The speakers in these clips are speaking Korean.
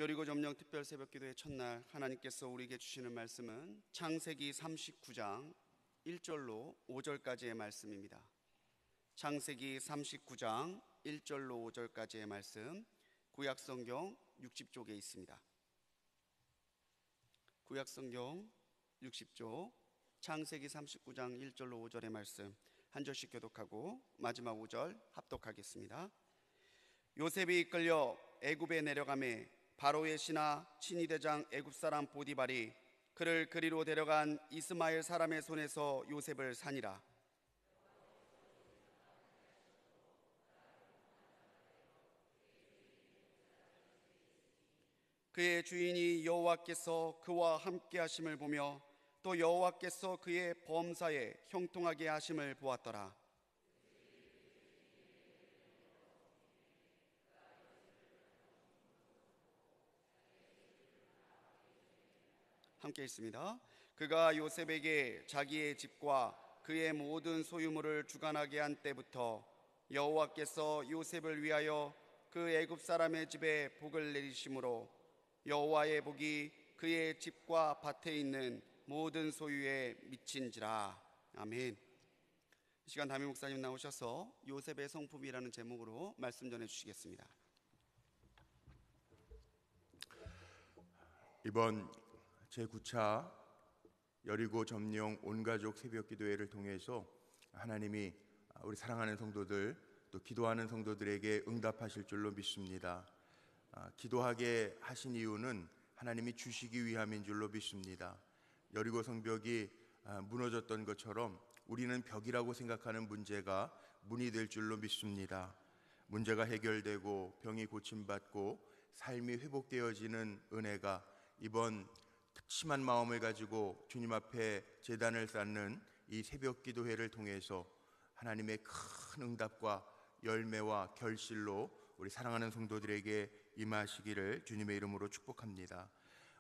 여리고 점령 특별 새벽기도의 첫날 하나님께서 우리에게 주시는 말씀은 창세기 39장 1절로 5절까지의 말씀입니다. 창세기 39장 1절로 5절까지의 말씀, 구약성경 60쪽에 있습니다. 구약성경 60쪽 창세기 39장 1절로 5절의 말씀 한 절씩 교독하고 마지막 5절 합독하겠습니다. 요셉이 이끌려 애굽에 내려가매 바로의 신하 친위대장 애굽사람 보디발이 그를 그리로 데려간 이스마엘 사람의 손에서 요셉을 산이라. 그의 주인이 여호와께서 그와 함께 하심을 보며 또 여호와께서 그의 범사에 형통하게 하심을 보았더라. 함께 있습니다. 그가 요셉에게 자기의 집과 그의 모든 소유물을 주관하게 한 때부터 여호와께서 요셉을 위하여 그 애굽 사람의 집에 복을 내리심으로 여호와의 복이 그의 집과 밭에 있는 모든 소유에 미친지라. 아멘. 이 시간 담임 목사님 나오셔서 요셉의 성품이라는 제목으로 말씀 전해 주시겠습니다. 이번 제9차 여리고 점령 온가족 새벽기도회를 통해서 하나님이 우리 사랑하는 성도들 또 기도하는 성도들에게 응답하실 줄로 믿습니다. 기도하게 하신 이유는 하나님이 주시기 위함인 줄로 믿습니다. 여리고 성벽이 무너졌던 것처럼 우리는 벽이라고 생각하는 문제가 문이 될 줄로 믿습니다. 문제가 해결되고 병이 고침받고 삶이 회복되어지는 은혜가 이번 특심한 마음을 가지고 주님 앞에 제단을 쌓는 이 새벽 기도회를 통해서 하나님의 큰 응답과 열매와 결실로 우리 사랑하는 성도들에게 임하시기를 주님의 이름으로 축복합니다.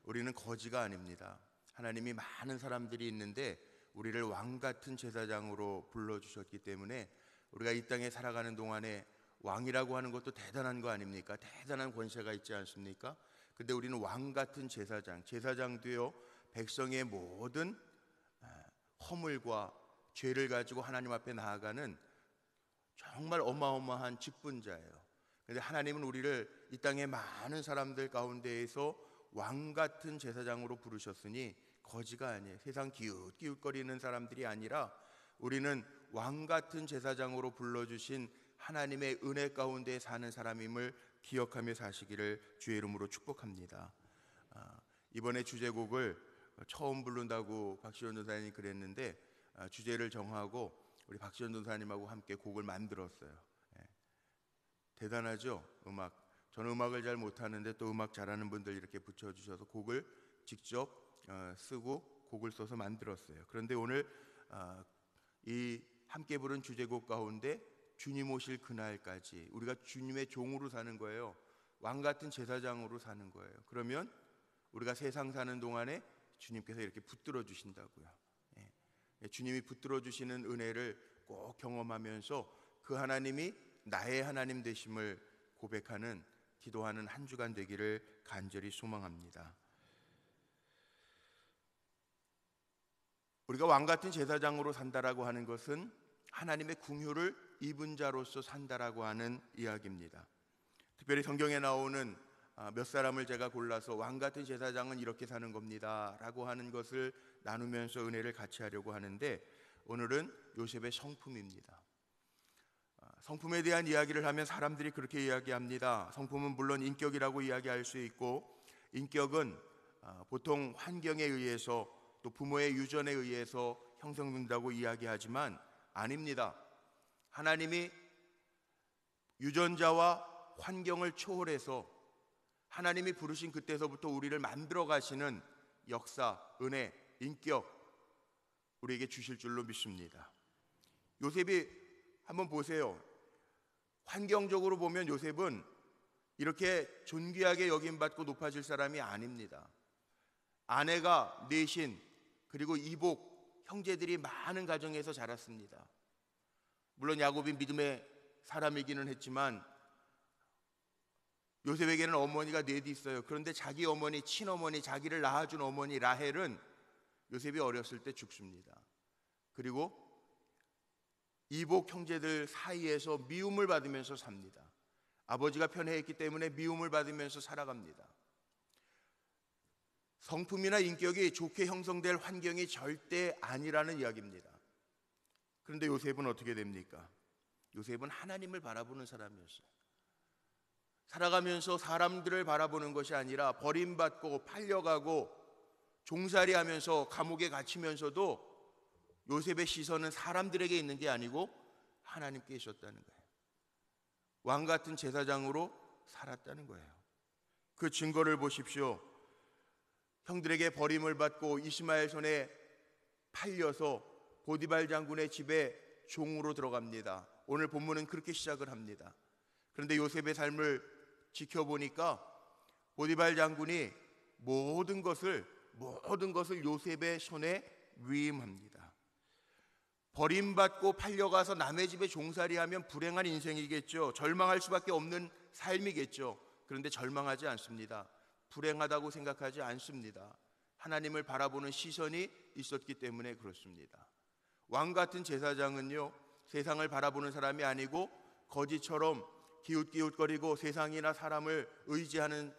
우리는 거지가 아닙니다. 하나님이 많은 사람들이 있는데 우리를 왕같은 제사장으로 불러주셨기 때문에 우리가 이 땅에 살아가는 동안에 왕이라고 하는 것도 대단한 거 아닙니까? 대단한 권세가 있지 않습니까? 근데 우리는 왕같은 제사장도요, 백성의 모든 허물과 죄를 가지고 하나님 앞에 나아가는 정말 어마어마한 직분자예요. 근데 하나님은 우리를 이 땅의 많은 사람들 가운데에서 왕같은 제사장으로 부르셨으니 거지가 아니에요. 세상 기웃기웃거리는 사람들이 아니라 우리는 왕같은 제사장으로 불러주신 하나님의 은혜 가운데 사는 사람임을 기억하며 사시기를 주의 이름으로 축복합니다. 이번에 주제곡을 처음 부른다고 박시원 전사님이 그랬는데 주제를 정하고 우리 박시원 전사님하고 함께 곡을 만들었어요. 대단하죠? 음악. 저는 음악을 잘 못하는데 또 음악 잘하는 분들 이렇게 붙여주셔서 곡을 직접 쓰고 곡을 써서 만들었어요. 그런데 오늘 이 함께 부른 주제곡 가운데 주님 오실 그날까지 우리가 주님의 종으로 사는 거예요. 왕같은 제사장으로 사는 거예요. 그러면 우리가 세상 사는 동안에 주님께서 이렇게 붙들어 주신다고요. 주님이 붙들어 주시는 은혜를 꼭 경험하면서 그 하나님이 나의 하나님 되심을 고백하는 기도하는 한 주간 되기를 간절히 소망합니다. 우리가 왕같은 제사장으로 산다라고 하는 것은 하나님의 긍휼을 입은 자로서 산다라고 하는 이야기입니다. 특별히 성경에 나오는 몇 사람을 제가 골라서 왕같은 제사장은 이렇게 사는 겁니다 라고 하는 것을 나누면서 은혜를 같이 하려고 하는데, 오늘은 요셉의 성품입니다. 성품에 대한 이야기를 하면 사람들이 그렇게 이야기합니다. 성품은 물론 인격이라고 이야기할 수 있고, 인격은 보통 환경에 의해서 또 부모의 유전에 의해서 형성된다고 이야기하지만 아닙니다. 하나님이 유전자와 환경을 초월해서 하나님이 부르신 그때서부터 우리를 만들어 가시는 역사, 은혜, 인격 우리에게 주실 줄로 믿습니다. 요셉이 한번 보세요. 환경적으로 보면 요셉은 이렇게 존귀하게 여김받고 높아질 사람이 아닙니다. 아내가 넷인 그리고 이복, 형제들이 많은 가정에서 자랐습니다. 물론 야곱이 믿음의 사람이기는 했지만 요셉에게는 어머니가 넷이 있어요. 그런데 자기 어머니, 친어머니, 자기를 낳아준 어머니 라헬은 요셉이 어렸을 때 죽습니다. 그리고 이복 형제들 사이에서 미움을 받으면서 삽니다. 아버지가 편애했기 때문에 미움을 받으면서 살아갑니다. 성품이나 인격이 좋게 형성될 환경이 절대 아니라는 이야기입니다. 그런데 요셉은 어떻게 됩니까? 요셉은 하나님을 바라보는 사람이었어요. 살아가면서 사람들을 바라보는 것이 아니라 버림받고 팔려가고 종살이하면서 감옥에 갇히면서도 요셉의 시선은 사람들에게 있는 게 아니고 하나님께 있었다는 거예요. 왕 같은 제사장으로 살았다는 거예요. 그 증거를 보십시오. 형들에게 버림을 받고 이스마엘 손에 팔려서 보디발 장군의 집에 종으로 들어갑니다. 오늘 본문은 그렇게 시작을 합니다. 그런데 요셉의 삶을 지켜보니까 보디발 장군이 모든 것을 요셉의 손에 위임합니다. 버림받고 팔려가서 남의 집에 종살이하면 불행한 인생이겠죠. 절망할 수밖에 없는 삶이겠죠. 그런데 절망하지 않습니다. 불행하다고 생각하지 않습니다. 하나님을 바라보는 시선이 있었기 때문에 그렇습니다. 왕 같은 제사장은요, 세상을 바라보는 사람이 아니고 거지처럼 기웃기웃거리고 세상이나 사람을 의지하는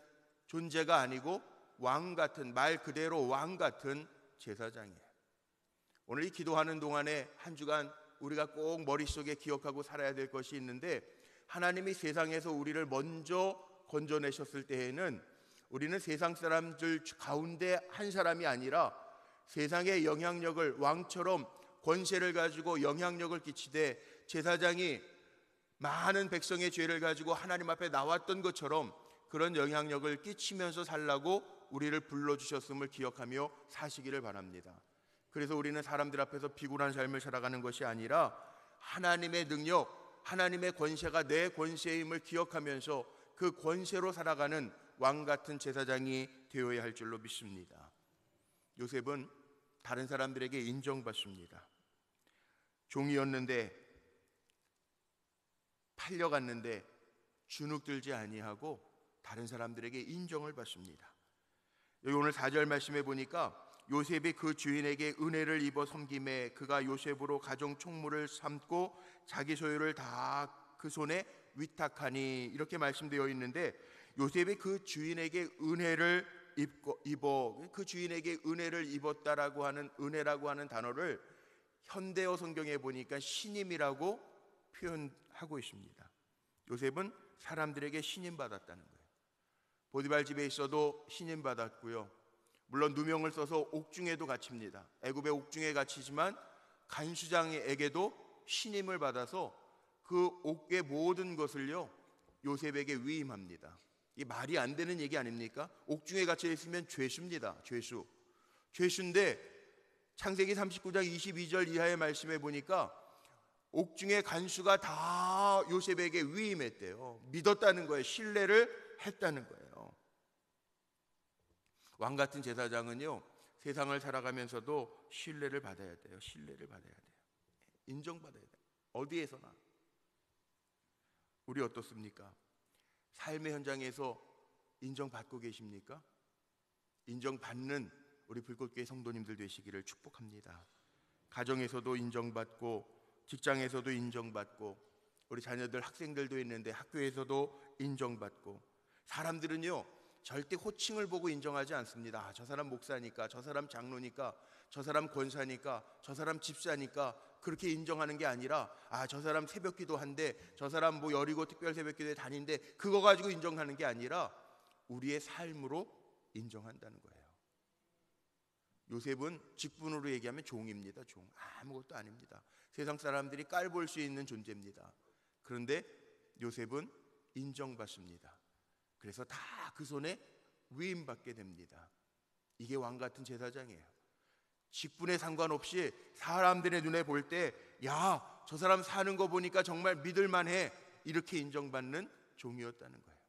존재가 아니고 왕 같은, 말 그대로 왕 같은 제사장이에요. 오늘 이 기도하는 동안에 한 주간 우리가 꼭 머릿속에 기억하고 살아야 될 것이 있는데, 하나님이 세상에서 우리를 먼저 건져내셨을 때에는 우리는 세상 사람들 가운데 한 사람이 아니라 세상의 영향력을, 왕처럼 권세를 가지고 영향력을 끼치되 제사장이 많은 백성의 죄를 가지고 하나님 앞에 나왔던 것처럼 그런 영향력을 끼치면서 살라고 우리를 불러주셨음을 기억하며 사시기를 바랍니다. 그래서 우리는 사람들 앞에서 비굴한 삶을 살아가는 것이 아니라 하나님의 능력, 하나님의 권세가 내 권세임을 기억하면서 그 권세로 살아가는 왕 같은 제사장이 되어야 할 줄로 믿습니다. 요셉은 다른 사람들에게 인정받습니다. 종이었는데, 팔려갔는데 주눅들지 아니하고 다른 사람들에게 인정을 받습니다. 여기 오늘 4절 말씀에 보니까 요셉이 그 주인에게 은혜를 입어 섬김에 그가 요셉으로 가정 총무를 삼고 자기 소유를 다 그 손에 위탁하니, 이렇게 말씀되어 있는데, 요셉이 그 주인에게 은혜를 입어, 그 주인에게 은혜를 입었다라고 하는 은혜라고 하는 단어를 현대어 성경에 보니까 신임이라고 표현하고 있습니다. 요셉은 사람들에게 신임 받았다는 거예요. 보디발 집에 있어도 신임 받았고요. 물론 누명을 써서 옥중에도 갇힙니다. 애굽의 옥중에 갇히지만 간수장에게도 신임을 받아서 그 옥의 모든 것을요 요셉에게 위임합니다. 이 말이 안 되는 얘기 아닙니까? 옥중에 갇혀 있으면 죄수입니다. 죄수인데 창세기 39장 22절 이하의 말씀에 보니까 옥중의 간수가 다 요셉에게 위임했대요. 믿었다는 거예요. 신뢰를 했다는 거예요. 왕 같은 제사장은요, 세상을 살아가면서도 신뢰를 받아야 돼요. 신뢰를 받아야 돼요. 인정받아야 돼요. 어디에서나. 우리 어떻습니까? 삶의 현장에서 인정받고 계십니까? 인정받는 우리 불꽃교회 성도님들 되시기를 축복합니다. 가정에서도 인정받고, 직장에서도 인정받고, 우리 자녀들 학생들도 있는데 학교에서도 인정받고. 사람들은요 절대 호칭을 보고 인정하지 않습니다. 아, 저 사람 목사니까, 저 사람 장로니까, 저 사람 권사니까, 저 사람 집사니까 그렇게 인정하는 게 아니라, 아, 저 사람 새벽기도 한데, 저 사람 뭐 여리고 특별 새벽기도에 다니는데, 그거 가지고 인정하는 게 아니라 우리의 삶으로 인정한다는 거예요. 요셉은 직분으로 얘기하면 종입니다. 종. 아무것도 아닙니다. 세상 사람들이 깔볼 수 있는 존재입니다. 그런데 요셉은 인정받습니다. 그래서 다 그 손에 위임받게 됩니다. 이게 왕 같은 제사장이에요. 직분에 상관없이 사람들의 눈에 볼 때, 야, 저 사람 사는 거 보니까 정말 믿을만해, 이렇게 인정받는 종이었다는 거예요.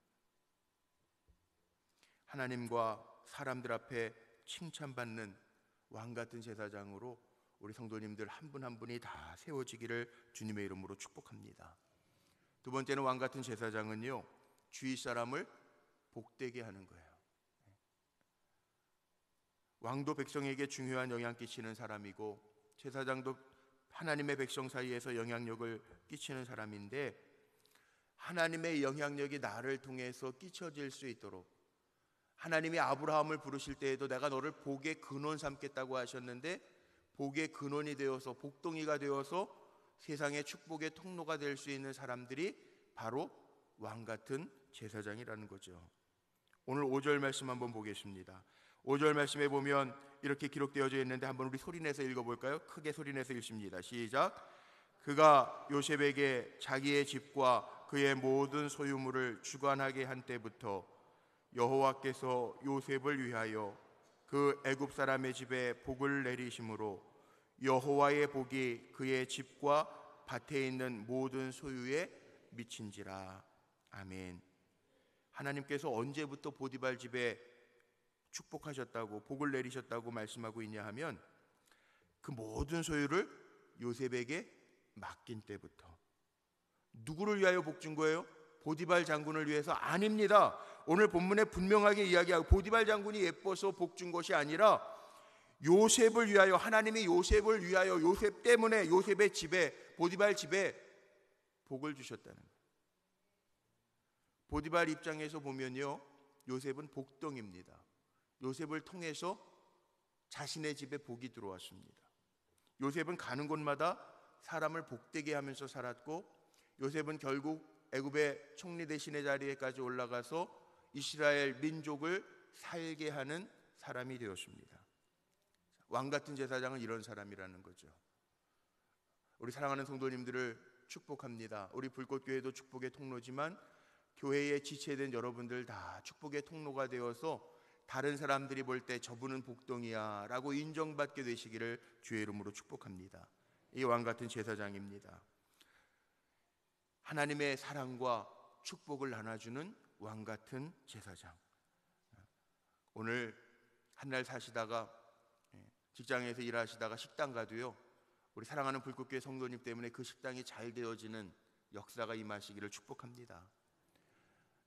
하나님과 사람들 앞에 칭찬받는 왕 같은 제사장으로 우리 성도님들 한 분 한 분이 다 세워지기를 주님의 이름으로 축복합니다. 두 번째는 왕 같은 제사장은요, 주위 사람을 복되게 하는 거예요. 왕도 백성에게 중요한 영향 끼치는 사람이고 제사장도 하나님의 백성 사이에서 영향력을 끼치는 사람인데, 하나님의 영향력이 나를 통해서 끼쳐질 수 있도록, 하나님이 아브라함을 부르실 때에도 내가 너를 복의 근원 삼겠다고 하셨는데, 복의 근원이 되어서 복덩이가 되어서 세상의 축복의 통로가 될 수 있는 사람들이 바로 왕 같은 제사장이라는 거죠. 오늘 5절 말씀 한번 보겠습니다. 5절 말씀에 보면 이렇게 기록되어져 있는데 한번 우리 소리내서 읽어볼까요? 크게 소리내서 읽습니다. 시작. 그가 요셉에게 자기의 집과 그의 모든 소유물을 주관하게 한 때부터 여호와께서 요셉을 위하여 그 애굽 사람의 집에 복을 내리심으로 여호와의 복이 그의 집과 밭에 있는 모든 소유에 미친지라. 아멘. 하나님께서 언제부터 보디발 집에 축복하셨다고, 복을 내리셨다고 말씀하고 있냐 하면 그 모든 소유를 요셉에게 맡긴 때부터. 누구를 위하여 복 준 거예요? 보디발 장군을 위해서? 아닙니다. 오늘 본문에 분명하게 이야기하고, 보디발 장군이 예뻐서 복 준 것이 아니라 요셉을 위하여, 하나님이 요셉을 위하여, 요셉 때문에 요셉의 집에, 보디발 집에 복을 주셨다는 거예요. 보디발 입장에서 보면요, 요셉은 복덩입니다. 요셉을 통해서 자신의 집에 복이 들어왔습니다. 요셉은 가는 곳마다 사람을 복되게 하면서 살았고, 요셉은 결국 애굽의 총리 대신의 자리에까지 올라가서 이스라엘 민족을 살게 하는 사람이 되었습니다. 왕 같은 제사장은 이런 사람이라는 거죠. 우리 사랑하는 성도님들을 축복합니다. 우리 불꽃교회도 축복의 통로지만 교회에 지체된 여러분들 다 축복의 통로가 되어서 다른 사람들이 볼 때 저분은 복덩이야 라고 인정받게 되시기를 주의 이름으로 축복합니다. 이 왕 같은 제사장입니다. 하나님의 사랑과 축복을 나눠주는 왕 같은 제사장. 오늘 한날 사시다가, 직장에서 일하시다가 식당 가도요, 우리 사랑하는 불꽃교회 성도님 때문에 그 식당이 잘 되어지는 역사가 임하시기를 축복합니다.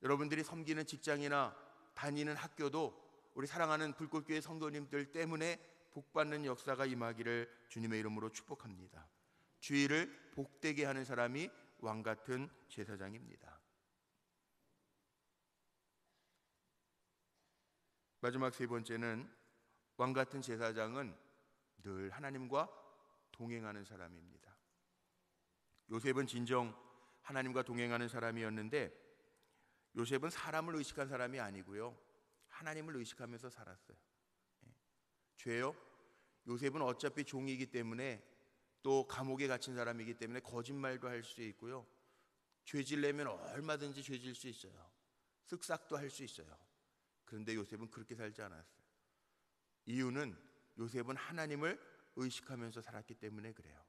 여러분들이 섬기는 직장이나 다니는 학교도 우리 사랑하는 불꽃교회 성도님들 때문에 복받는 역사가 임하기를 주님의 이름으로 축복합니다. 주의를 복되게 하는 사람이 왕 같은 제사장입니다. 마지막 세 번째는, 왕 같은 제사장은 늘 하나님과 동행하는 사람입니다. 요셉은 진정 하나님과 동행하는 사람이었는데, 요셉은 사람을 의식한 사람이 아니고요, 하나님을 의식하면서 살았어요. 죄요? 요셉은 어차피 종이기 때문에, 또 감옥에 갇힌 사람이기 때문에 거짓말도 할 수 있고요, 죄질내면 얼마든지 죄질 수 있어요. 쓱싹도 할 수 있어요. 그런데 요셉은 그렇게 살지 않았어요. 이유는 요셉은 하나님을 의식하면서 살았기 때문에 그래요.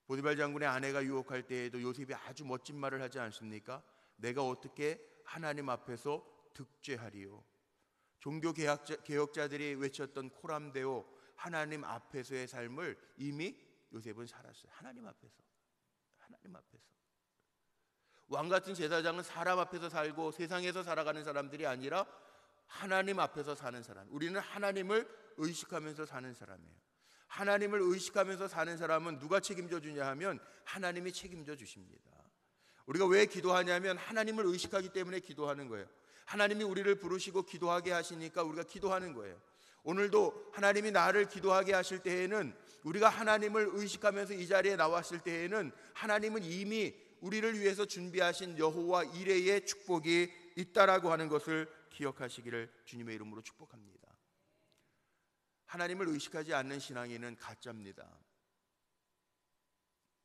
보디발 장군의 아내가 유혹할 때에도 요셉이 아주 멋진 말을 하지 않습니까? 내가 어떻게 하나님 앞에서 득죄하리요. 종교 개혁자들이 외쳤던 코람데오, 하나님 앞에서의 삶을 이미 요셉은 살았어요. 하나님 앞에서. 하나님 앞에서. 왕 같은 제사장은 사람 앞에서 살고 세상에서 살아가는 사람들이 아니라 하나님 앞에서 사는 사람. 우리는 하나님을 의식하면서 사는 사람이에요. 하나님을 의식하면서 사는 사람은 누가 책임져 주냐 하면 하나님이 책임져 주십니다. 우리가 왜 기도하냐면 하나님을 의식하기 때문에 기도하는 거예요. 하나님이 우리를 부르시고 기도하게 하시니까 우리가 기도하는 거예요. 오늘도 하나님이 나를 기도하게 하실 때에는, 우리가 하나님을 의식하면서 이 자리에 나왔을 때에는 하나님은 이미 우리를 위해서 준비하신 여호와 이레의 축복이 있다라고 하는 것을 기억하시기를 주님의 이름으로 축복합니다. 하나님을 의식하지 않는 신앙인은 가짜입니다.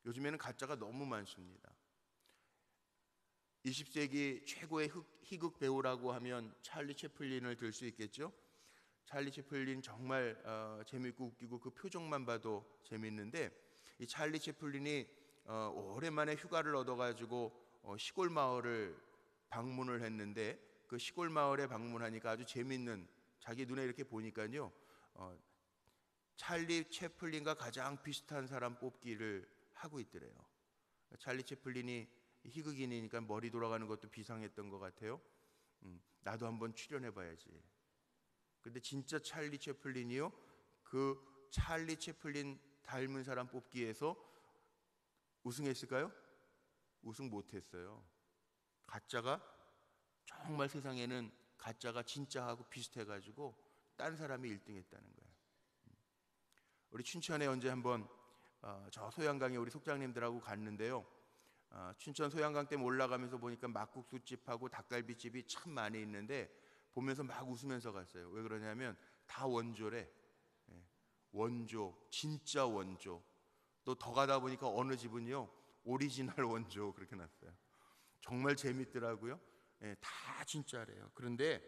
요즘에는 가짜가 너무 많습니다. 20세기 최고의 희극 배우라고 하면 찰리 채플린을 들 수 있겠죠. 찰리 채플린 정말 재밌고 웃기고 그 표정만 봐도 재밌는데, 이 찰리 채플린이 오랜만에 휴가를 얻어가지고 시골 마을을 방문을 했는데, 그 시골 마을에 방문하니까 아주 재밌는, 자기 눈에 이렇게 보니까요, 찰리 채플린과 가장 비슷한 사람 뽑기를 하고 있더래요. 찰리 채플린이 희극인이니까 머리 돌아가는 것도 비상했던 것 같아요. 나도 한번 출연해봐야지. 근데 진짜 찰리 채플린이요, 그 찰리 채플린 닮은 사람 뽑기에서 우승했을까요? 우승 못했어요. 가짜가, 정말 세상에는 가짜가 진짜하고 비슷해가지고 딴 사람이 1등 했다는 거예요. 우리 춘천에 언제 한번 저 소양강에 우리 속장님들하고 갔는데요, 춘천 소양강 댐 올라가면서 보니까 막국수집하고 닭갈비집이 참 많이 있는데 보면서 막 웃으면서 갔어요. 왜 그러냐면 다 원조래. 원조, 진짜 원조. 또 더 가다 보니까 어느 집은요 오리지널 원조 그렇게 났어요. 정말 재밌더라고요. 다 진짜래요. 그런데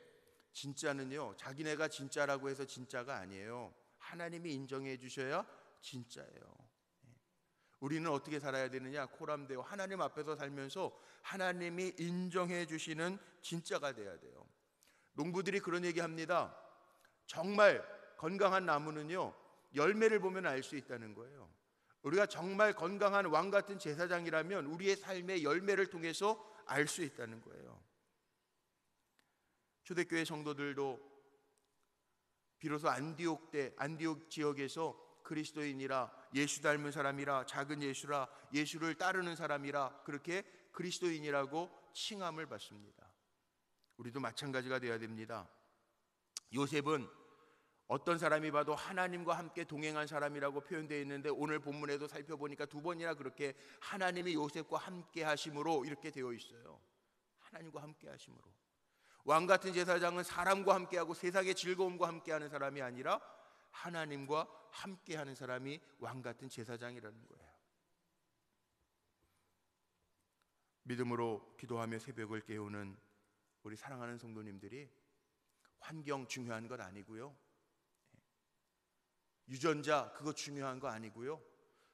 진짜는요, 자기네가 진짜라고 해서 진짜가 아니에요. 하나님이 인정해 주셔야 진짜예요. 우리는 어떻게 살아야 되느냐? 코람데오, 하나님 앞에서 살면서 하나님이 인정해 주시는 진짜가 돼야 돼요. 농부들이 그런 얘기 합니다. 정말 건강한 나무는요, 열매를 보면 알 수 있다는 거예요. 우리가 정말 건강한 왕 같은 제사장이라면 우리의 삶의 열매를 통해서 알 수 있다는 거예요. 초대교회 성도들도 비로소 안디옥 지역에서 그리스도인이라, 예수 닮은 사람이라, 작은 예수라, 예수를 따르는 사람이라, 그렇게 그리스도인이라고 칭함을 받습니다. 우리도 마찬가지가 되어야 됩니다. 요셉은 어떤 사람이 봐도 하나님과 함께 동행한 사람이라고 표현되어 있는데, 오늘 본문에도 살펴보니까 2번이나 그렇게 하나님이 요셉과 함께 하심으로 이렇게 되어 있어요. 하나님과 함께 하심으로. 왕 같은 제사장은 사람과 함께하고 세상의 즐거움과 함께하는 사람이 아니라 하나님과 함께하는 사람이 왕 같은 제사장이라는 거예요. 믿음으로 기도하며 새벽을 깨우는 우리 사랑하는 성도님들이, 환경 중요한 것 아니고요, 유전자 그거 중요한 거 아니고요,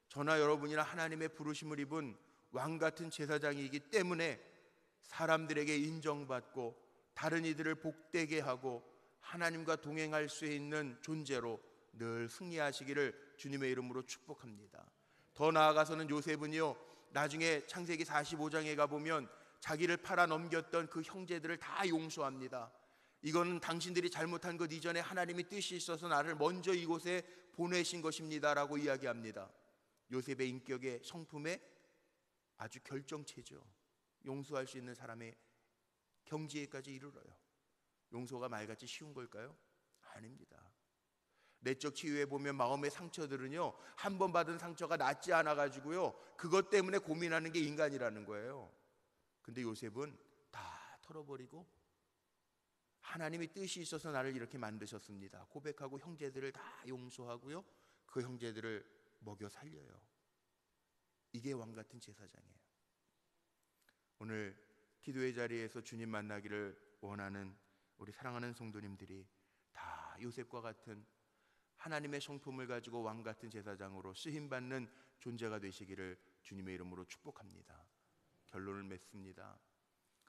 저나 여러분이나 하나님의 부르심을 입은 왕 같은 제사장이기 때문에 사람들에게 인정받고 다른 이들을 복되게 하고 하나님과 동행할 수 있는 존재로 늘 승리하시기를 주님의 이름으로 축복합니다. 더 나아가서는 요셉은요, 나중에 창세기 45장에 가보면 자기를 팔아 넘겼던 그 형제들을 다 용서합니다. 이거는 당신들이 잘못한 것 이전에 하나님이 뜻이 있어서 나를 먼저 이곳에 보내신 것입니다 라고 이야기합니다. 요셉의 인격의 성품에 아주 결정체죠. 용서할 수 있는 사람의 경지에까지 이르러요. 용서가 말같이 쉬운 걸까요? 아닙니다. 내적 치유에 보면 마음의 상처들은요, 한 번 받은 상처가 낫지 않아 가지고요, 그것 때문에 고민하는 게 인간이라는 거예요. 근데 요셉은 다 털어버리고 하나님이 뜻이 있어서 나를 이렇게 만드셨습니다 고백하고 형제들을 다 용서하고요, 그 형제들을 먹여 살려요. 이게 왕 같은 제사장이에요. 오늘 기도의 자리에서 주님 만나기를 원하는 우리 사랑하는 성도님들이 다 요셉과 같은 하나님의 성품을 가지고 왕 같은 제사장으로 쓰임받는 존재가 되시기를 주님의 이름으로 축복합니다. 결론을 맺습니다.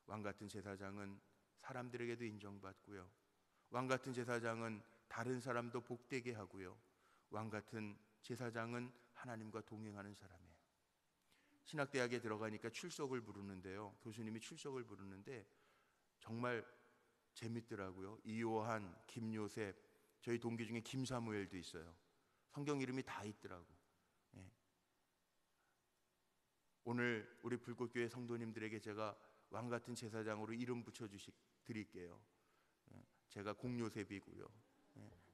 왕 같은 제사장은 사람들에게도 인정받고요, 왕 같은 제사장은 다른 사람도 복되게 하고요, 왕 같은 제사장은 하나님과 동행하는 사람이에요. 신학대학에 들어가니까 출석을 부르는데요, 교수님이 출석을 부르는데 정말 재밌더라고요. 이요한, 김요셉, 저희 동기 중에 김사무엘도 있어요. 성경 이름이 다 있더라고. 오늘 우리 불꽃교회 성도님들에게 제가 왕 같은 제사장으로 이름 붙여드릴게요. 제가 공요셉이고요,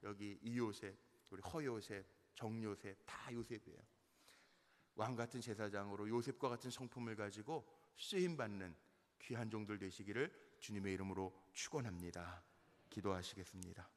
여기 이요셉, 우리 허요셉, 정요셉 다 요셉이에요. 왕 같은 제사장으로 요셉과 같은 성품을 가지고 쓰임받는 귀한 종들 되시기를 주님의 이름으로 축원합니다. 기도하시겠습니다.